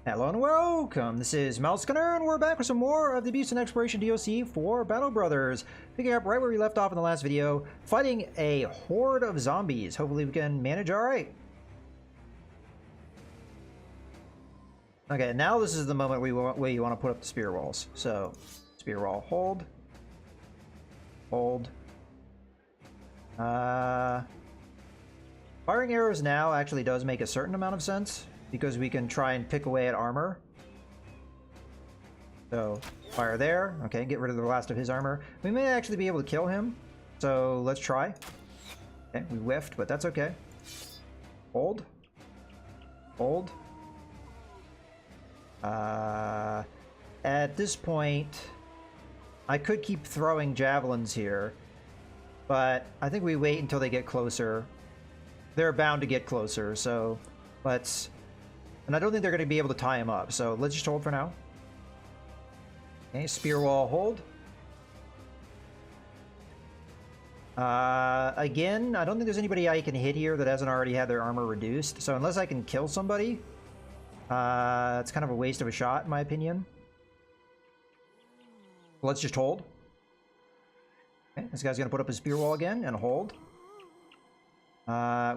Hello and welcome, this is Mousegunner, and we're back with some more of the Beast and Exploration DLC for Battle Brothers. Picking up right where we left off in the last video, fighting a horde of zombies. Hopefully we can manage alright. Okay, now this is the moment where you want to put up the spear walls. So, spear wall, hold. Hold. Firing arrows now actually does make a certain amount of sense, because we can try and pick away at armor. So, fire there. Okay, get rid of the last of his armor. We may actually be able to kill him, so let's try. Okay, we whiffed, but that's okay. Hold. Hold. At this point, I could keep throwing javelins here, but I think we wait until they get closer. They're bound to get closer, so let's... And I don't think they're going to be able to tie him up, so let's just hold for now. Okay, spear wall, hold. Again, I don't think there's anybody I can hit here that hasn't already had their armor reduced, so unless I can kill somebody, it's kind of a waste of a shot, in my opinion. Let's just hold. Okay, this guy's going to put up his spear wall again, and hold.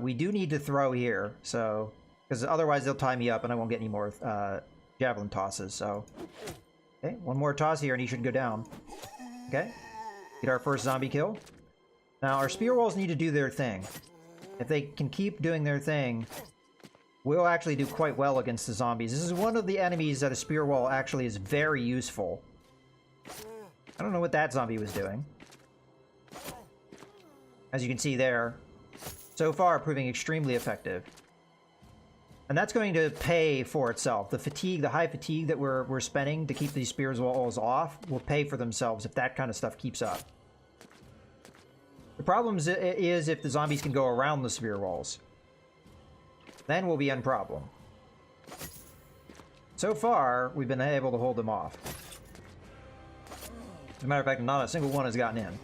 We do need to throw here, so... Because otherwise they'll tie me up and I won't get any more javelin tosses, so... Okay, one more toss here and he should go down. Okay, get our first zombie kill. Now, our spear walls need to do their thing. If they can keep doing their thing, we'll actually do quite well against the zombies. This is one of the enemies that a spear wall actually is very useful. I don't know what that zombie was doing. As you can see there, so far proving extremely effective. And that's going to pay for itself. The fatigue, the high fatigue that we're spending to keep these spear walls off will pay for themselves if that kind of stuff keeps up. The problem is if the zombies can go around the spear walls. Then we'll be in problem. So far, we've been able to hold them off. As a matter of fact, not a single one has gotten in.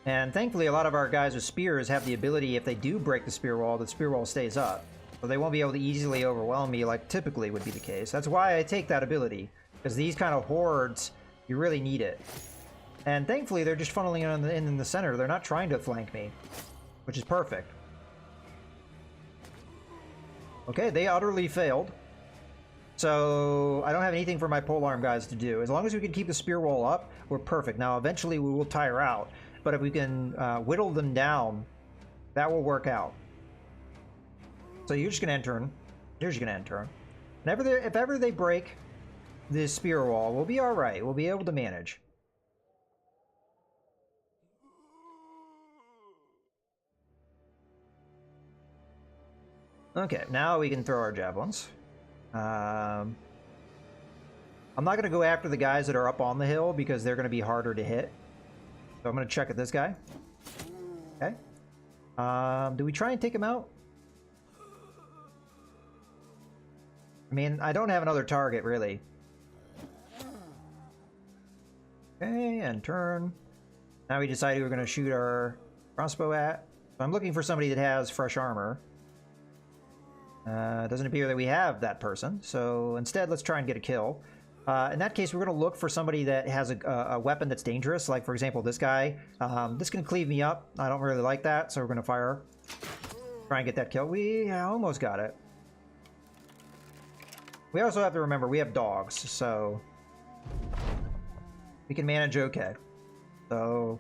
And thankfully, a lot of our guys with spears have the ability, if they do break the spear wall stays up. So they won't be able to easily overwhelm me like typically would be the case. That's why I take that ability. Because these kind of hordes, you really need it. And thankfully, they're just funneling in the center. They're not trying to flank me, which is perfect. Okay, they utterly failed. So I don't have anything for my polearm guys to do. As long as we can keep the spear wall up, we're perfect. Now, eventually, we will tire out. But if we can whittle them down, that will work out. So you're just going to end turn. You're just going to end turn. If ever they break this spear wall, we'll be alright. We'll be able to manage. Okay, now we can throw our javelins. I'm not going to go after the guys that are up on the hill because they're going to be harder to hit. So I'm going to check at this guy. Okay. Do we try and take him out? I mean, I don't have another target, really. Okay, and turn. Now we decided we're going to shoot our crossbow at. So I'm looking for somebody that has fresh armor. It doesn't appear that we have that person. So instead, let's try and get a kill. In that case, we're going to look for somebody that has a weapon that's dangerous. Like, for example, this guy. This can cleave me up. I don't really like that, so we're going to fire. Try and get that kill. We almost got it. We also have to remember, we have dogs, so... we can manage okay. So...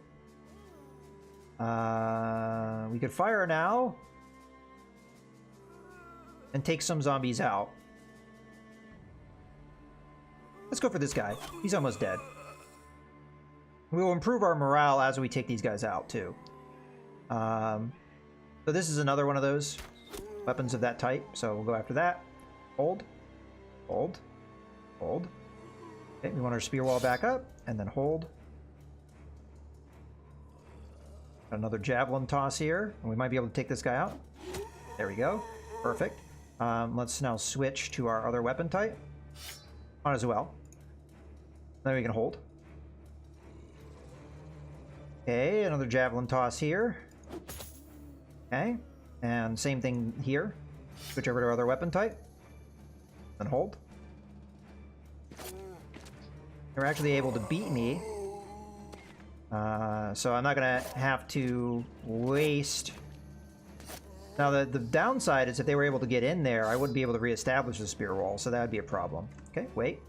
we could fire now. And take some zombies out. Let's go for this guy. He's almost dead. We will improve our morale as we take these guys out, too. So this is another one of those weapons of that type. So we'll go after that. Hold. Hold. Hold. Okay, we want our spear wall back up. And then hold. Another javelin toss here. And we might be able to take this guy out. There we go. Perfect. Let's now switch to our other weapon type. On as well. Then we can hold. Okay, another javelin toss here. Okay, and same thing here. Switch over to other weapon type. And hold. They're actually able to beat me. So I'm not going to have to waste... Now, the downside is if they were able to get in there, I wouldn't be able to reestablish the spear wall, so that would be a problem. Okay, wait.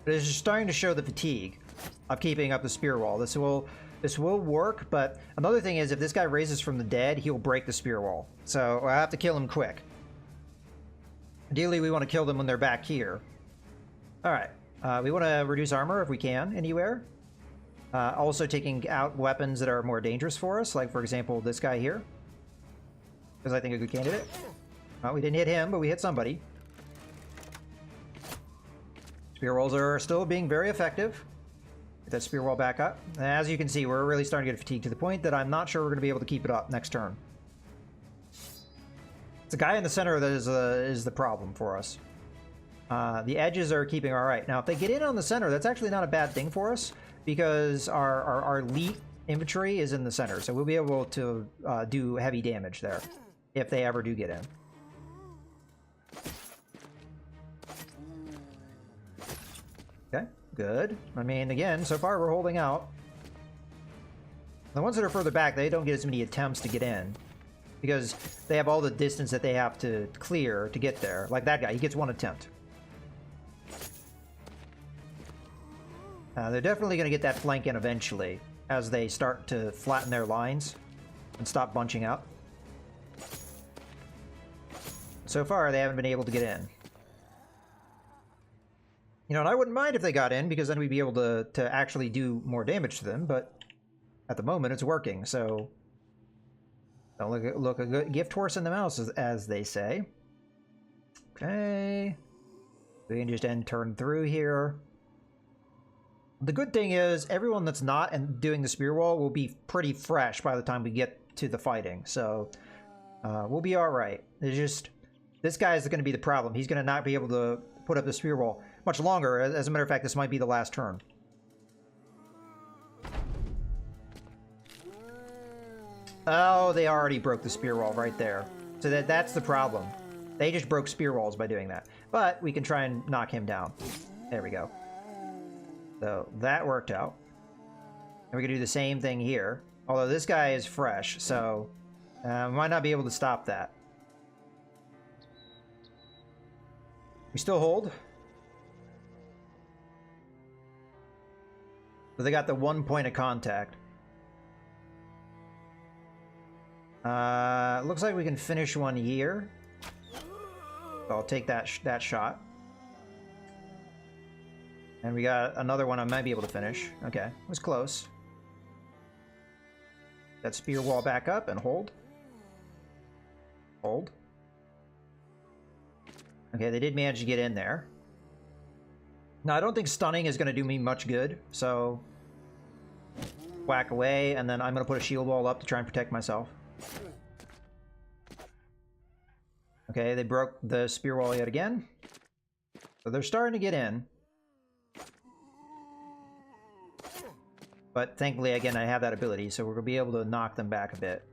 But it's starting to show the fatigue of keeping up the spear wall. This will work, but another thing is if this guy raises from the dead, he'll break the spear wall. So I have to kill him quick. Ideally, we want to kill them when they're back here. Alright. We want to reduce armor if we can, anywhere. Also taking out weapons that are more dangerous for us, like, for example, this guy here. Because I think a good candidate. Well, we didn't hit him, but we hit somebody. Spear walls are still being very effective. Get that spear wall back up. As you can see, we're really starting to get fatigued to the point that I'm not sure we're going to be able to keep it up next turn. It's the guy in the center that is the problem for us. The edges are keeping all right. Now, if they get in on the center, that's actually not a bad thing for us because our elite infantry is in the center, so we'll be able to do heavy damage there if they ever do get in. Okay, good. I mean, again, so far we're holding out. The ones that are further back, they don't get as many attempts to get in because they have all the distance that they have to clear to get there. Like that guy, he gets one attempt. They're definitely going to get that flank in eventually as they start to flatten their lines and stop bunching up. So far, they haven't been able to get in. You know, and I wouldn't mind if they got in because then we'd be able to actually do more damage to them, but at the moment it's working, so don't look a good gift horse in the mouse, as they say. Okay. We can just end turn through here. The good thing is everyone that's not doing the spear wall will be pretty fresh by the time we get to the fighting, so we'll be all right. It's just this guy is going to be the problem. He's going to not be able to put up the spear wall much longer. As a matter of fact, this might be the last turn. Oh, they already broke the spear wall right there. So that's the problem. They just broke spear walls by doing that. But we can try and knock him down. There we go. So that worked out. And we can do the same thing here. Although this guy is fresh, so we might not be able to stop that. We still hold. So they got the 1 point of contact. Looks like we can finish one here. So I'll take that shot. And we got another one I might be able to finish. Okay, it was close. That spear wall back up and hold. Hold. Okay, they did manage to get in there. Now, I don't think stunning is going to do me much good, so whack away, and then I'm going to put a shield wall up to try and protect myself. Okay, they broke the spear wall yet again. So they're starting to get in. But thankfully, again, I have that ability, so we're going to be able to knock them back a bit.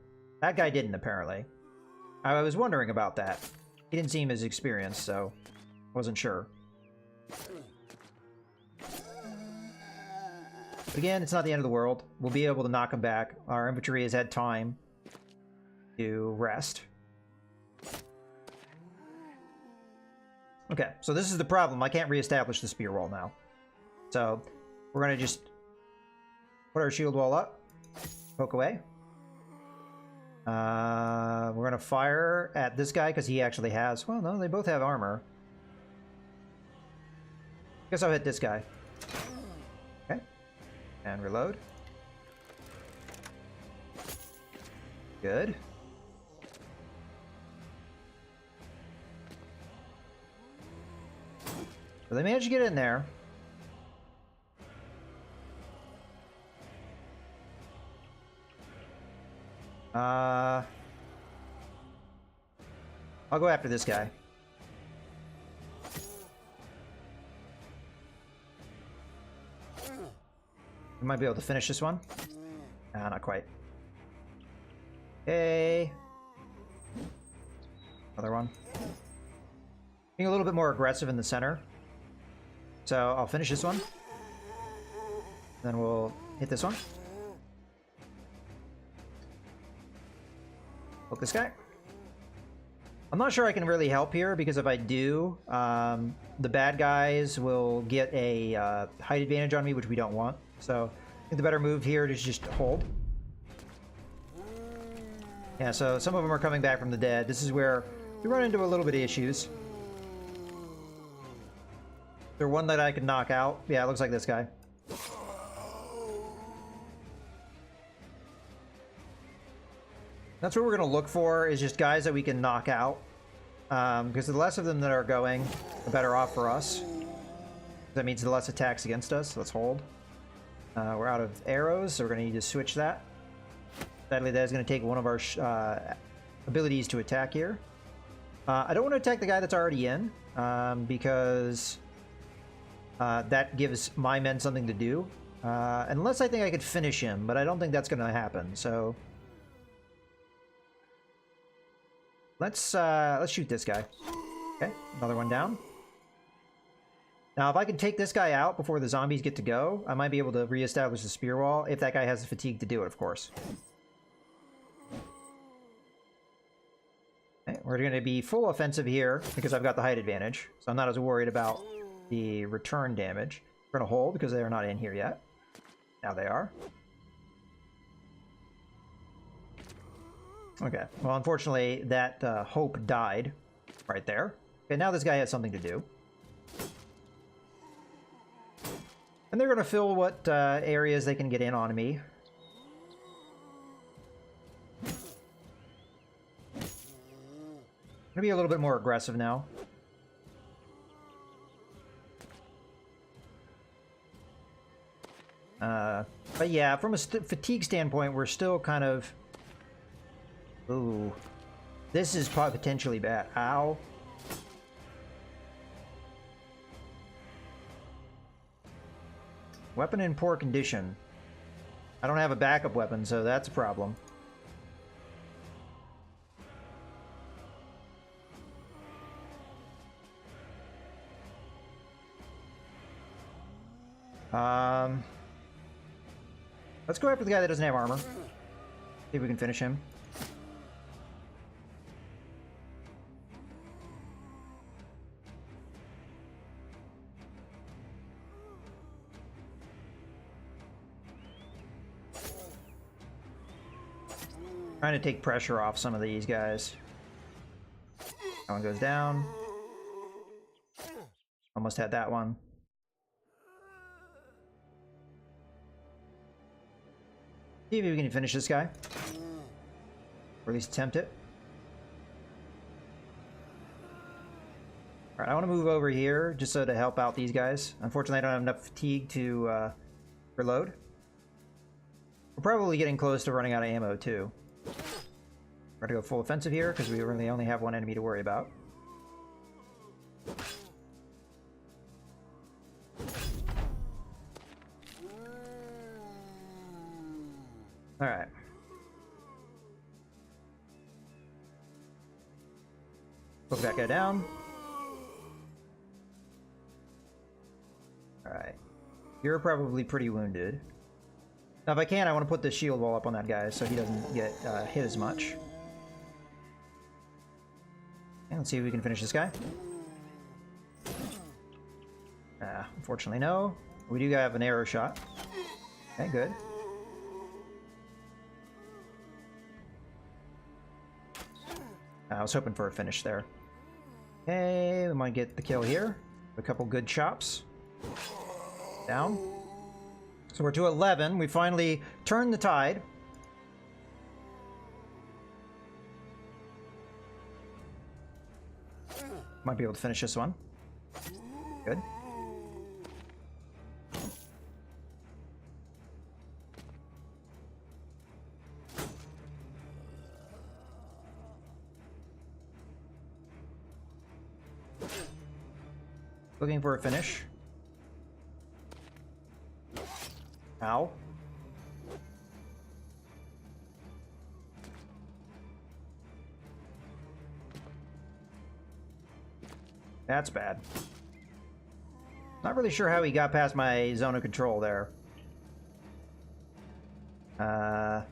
That guy didn't, apparently. I was wondering about that. He didn't seem as experienced, so wasn't sure. But again, it's not the end of the world. We'll be able to knock him back. Our infantry has had time to rest. Okay, so this is the problem. I can't reestablish the spear wall now. So we're going to just put our shield wall up, poke away. We're going to fire at this guy because he actually has... Well, no, they both have armor. Guess I'll hit this guy. Okay. And reload. Good. So they managed to get in there. I'll go after this guy. We might be able to finish this one. Not quite. Okay. Another one. Being a little bit more aggressive in the center. So I'll finish this one. Then we'll hit this one. Poke this guy. I'm not sure I can really help here, because if I do, the bad guys will get a height advantage on me, which we don't want. So I think the better move here is just hold. Yeah, so some of them are coming back from the dead. This is where we run into a little bit of issues. Is there one that I can knock out? Yeah, it looks like this guy. That's what we're going to look for, is just guys that we can knock out. Because the less of them that are going, the better off for us. That means the less attacks against us. Let's hold. We're out of arrows, so we're going to need to switch that. Sadly, that is going to take one of our abilities to attack here. I don't want to attack the guy that's already in, because that gives my men something to do. Unless I think I could finish him, but I don't think that's going to happen, so... Let's shoot this guy. Okay, another one down. Now, if I can take this guy out before the zombies get to go, I might be able to reestablish the spear wall, if that guy has the fatigue to do it, of course. Okay, we're going to be full offensive here, because I've got the height advantage, so I'm not as worried about the return damage. We're going to hold, because they're not in here yet. Now they are. Okay, well, unfortunately, that hope died right there. Okay, now this guy has something to do. And they're going to fill what areas they can get in on me. I'm going to be a little bit more aggressive now. But yeah, from a fatigue standpoint, we're still kind of... Ooh. This is potentially bad. Ow. Weapon in poor condition. I don't have a backup weapon, so that's a problem. Let's go after the guy that doesn't have armor. See if we can finish him. Trying to take pressure off some of these guys. That one goes down. Almost had that one. See if we can finish this guy. Or at least attempt it. Alright, I want to move over here just so to help out these guys. Unfortunately, I don't have enough fatigue to reload. We're probably getting close to running out of ammo, too. We're gonna go full offensive here because we really only have one enemy to worry about. Alright. Poke that guy down. Alright. You're probably pretty wounded. Now, if I can, I want to put the shield wall up on that guy so he doesn't get hit as much. And let's see if we can finish this guy. Unfortunately, no. We do have an arrow shot. Okay, good. I was hoping for a finish there. Okay, we might get the kill here. A couple good chops. Down. So we're to 11. We finally turned the tide. Might be able to finish this one. Good. Looking for a finish. Ow. That's bad. Not really sure how he got past my zone of control there. I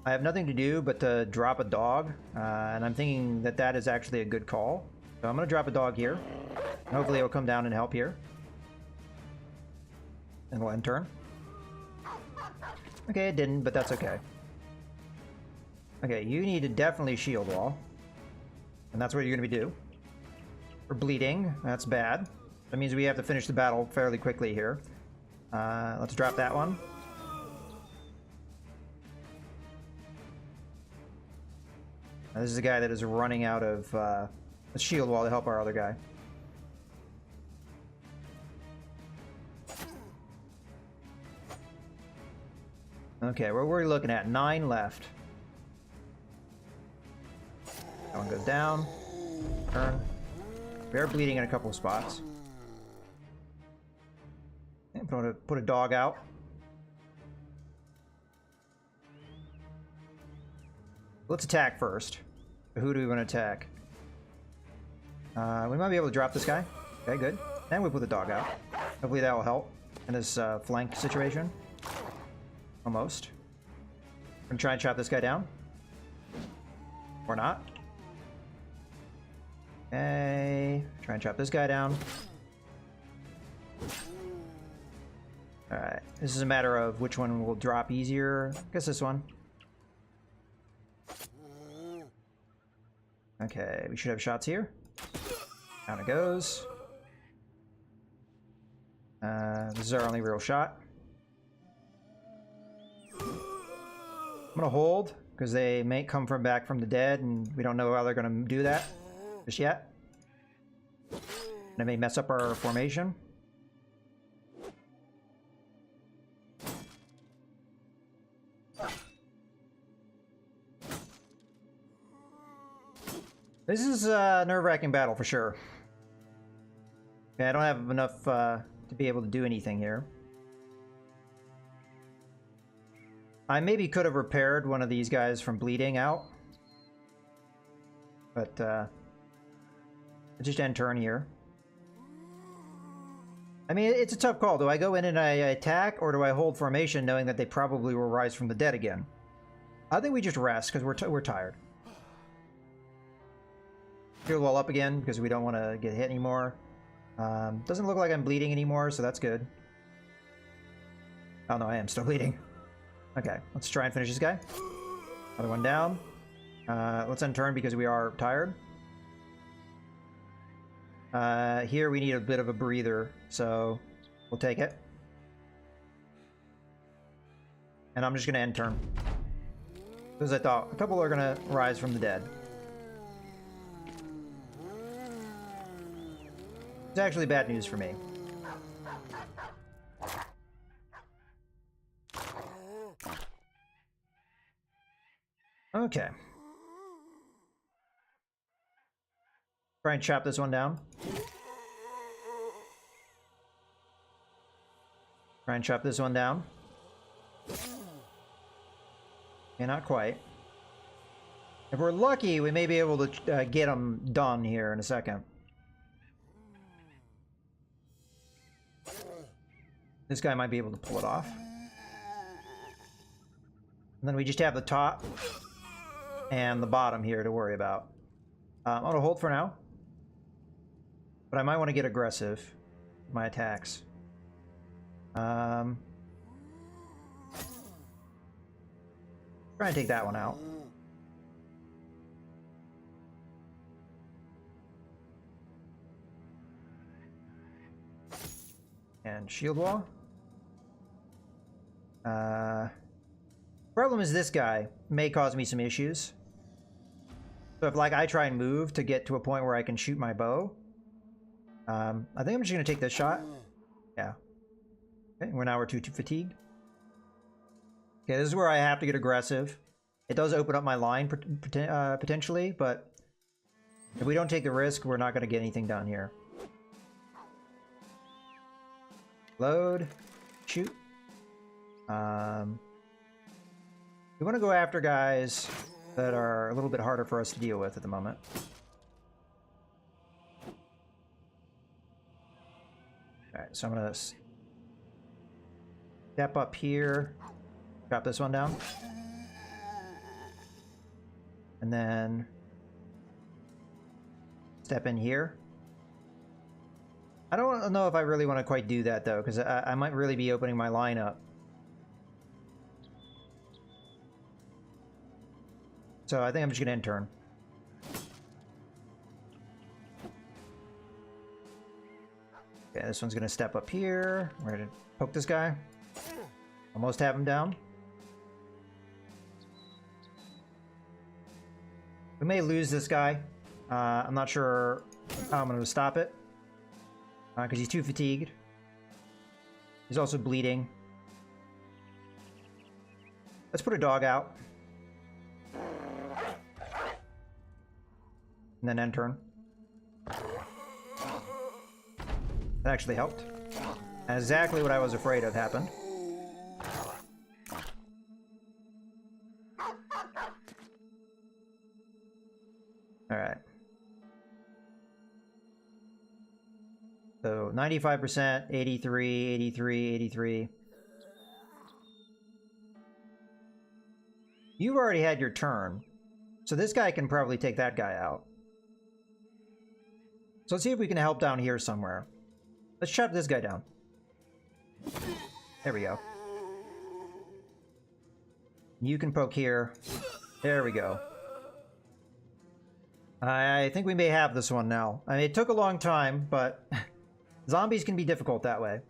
have nothing to do but to drop a dog, and I'm thinking that that is actually a good call. So I'm going to drop a dog here. Hopefully it'll come down and help here. And we'll end turn. Okay, it didn't, but that's okay. Okay, you need to definitely shield wall. And that's what you're going to do. For bleeding, that's bad. That means we have to finish the battle fairly quickly here. Let's drop that one. Now, this is a guy that is running out of a shield wall to help our other guy. Okay, what we're looking at? 9 left. That one goes down. Turn. We are bleeding in a couple of spots. And put a dog out. Let's attack first. Who do we want to attack? We might be able to drop this guy. Okay, good. And we put the dog out. Hopefully that will help in this flank situation. Almost. I'm gonna try and chop this guy down. Or not. Okay. Try and chop this guy down. Alright. This is a matter of which one will drop easier. I guess this one. Okay, we should have shots here. Down it goes. This is our only real shot. I'm gonna hold, because they may come back from the dead, and we don't know how they're gonna do that just yet. They may mess up our formation. This is a nerve-wracking battle for sure. Okay, I don't have enough to be able to do anything here. I maybe could have repaired one of these guys from bleeding out. But, just end turn here. I mean, it's a tough call. Do I go in and I attack, or do I hold formation knowing that they probably will rise from the dead again? I think we just rest, because we're tired. Shield wall up again, because we don't want to get hit anymore. Doesn't look like I'm bleeding anymore, so that's good. Oh no, I am still bleeding. Okay, let's try and finish this guy. Another one down. Let's end turn because we are tired. Here we need a bit of a breather, so we'll take it. And I'm just going to end turn. Because I thought a couple are going to rise from the dead. It's actually bad news for me. Okay. Try and chop this one down. Try and chop this one down. Okay, not quite. If we're lucky, we may be able to get them done here in a second. This guy might be able to pull it off. And then we just have the top and the bottom here to worry about. I'm going to hold for now. But I might want to get aggressive with my attacks. Try and take that one out. And shield wall. Problem is this guy may cause me some issues. So if like I try and move to get to a point where I can shoot my bow, I think I'm just gonna take this shot. Yeah. Okay, we're too fatigued. Okay, this is where I have to get aggressive. It does open up my line potentially, but if we don't take the risk, we're not gonna get anything done here. Load. Shoot. We want to go after guys that are a little bit harder for us to deal with at the moment. Alright, so I'm gonna step up here, drop this one down, and then step in here. I don't know if I really want to quite do that though, because I might really be opening my line up. So I think I'm just gonna end turn. Okay, this one's gonna step up here. We're gonna poke this guy. Almost have him down. We may lose this guy. I'm not sure how I'm gonna stop it. Because he's too fatigued. He's also bleeding. Let's put a dog out. And then end turn. That actually helped. Exactly what I was afraid of happened. Alright. So 95%, 83, 83, 83. You've already had your turn. So this guy can probably take that guy out. So let's see if we can help down here somewhere. Let's chop this guy down. There we go. You can poke here. There we go. I think we may have this one now. I mean, it took a long time, but zombies can be difficult that way.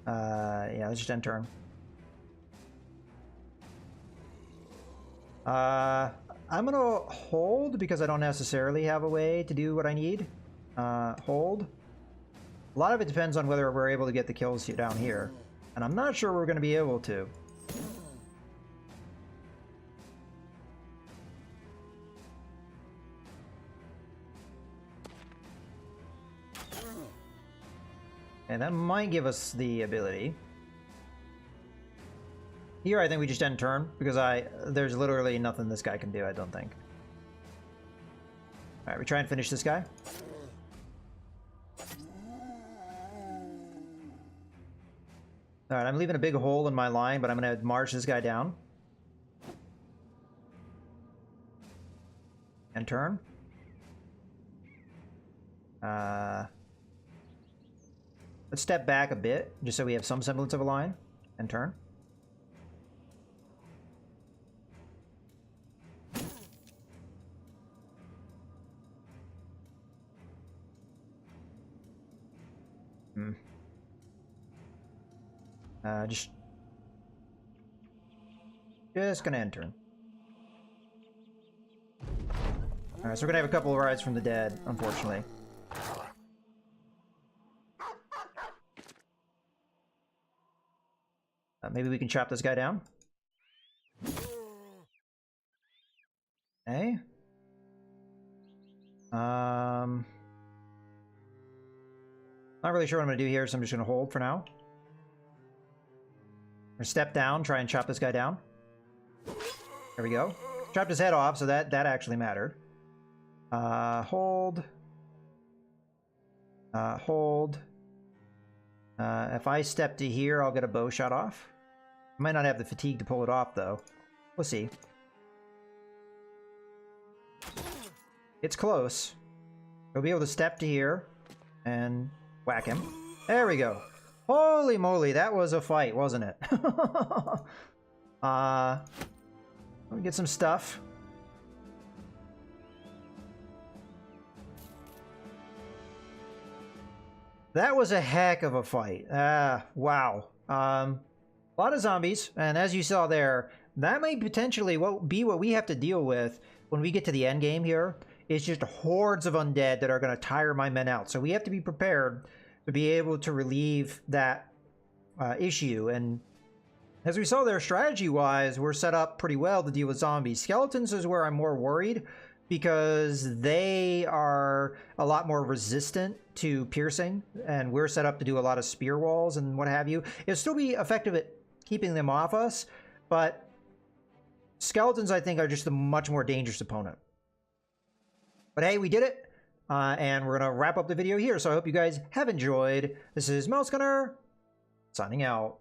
Yeah, let's just end turn. I'm gonna hold because I don't necessarily have a way to do what I need. Hold. A lot of it depends on whether we're able to get the kills down here. And I'm not sure we're going to be able to. And that might give us the ability. Here I think we just end turn, because there's literally nothing this guy can do, I don't think. Alright, we try and finish this guy. Alright, I'm leaving a big hole in my line, but I'm going to march this guy down. And turn. Let's step back a bit, just so we have some semblance of a line. And turn. Just gonna end turn. Alright, so we're gonna have a couple of rides from the dead, unfortunately. Maybe we can chop this guy down. Okay. Not really sure what I'm gonna do here, so I'm just gonna hold for now. Or step down, try and chop this guy down. There we go. Chopped his head off, so that actually mattered. Hold. Hold. If I step to here, I'll get a bow shot off. I might not have the fatigue to pull it off, though. We'll see. It's close. We'll be able to step to here and whack him. There we go. Holy moly, that was a fight, wasn't it? Let me get some stuff. That was a heck of a fight. Wow. A lot of zombies, and as you saw there, that may potentially be what we have to deal with when we get to the end game here. It's just hordes of undead that are going to tire my men out. So we have to be prepared to be able to relieve that issue. And as we saw there, strategy-wise, we're set up pretty well to deal with zombies. Skeletons is where I'm more worried, because they are a lot more resistant to piercing, and we're set up to do a lot of spear walls and what have you. It'll still be effective at keeping them off us, but Skeletons, I think, are just a much more dangerous opponent. But hey, we did it. And we're going to wrap up the video here. So I hope you guys have enjoyed. This is Mouse Gunner signing out.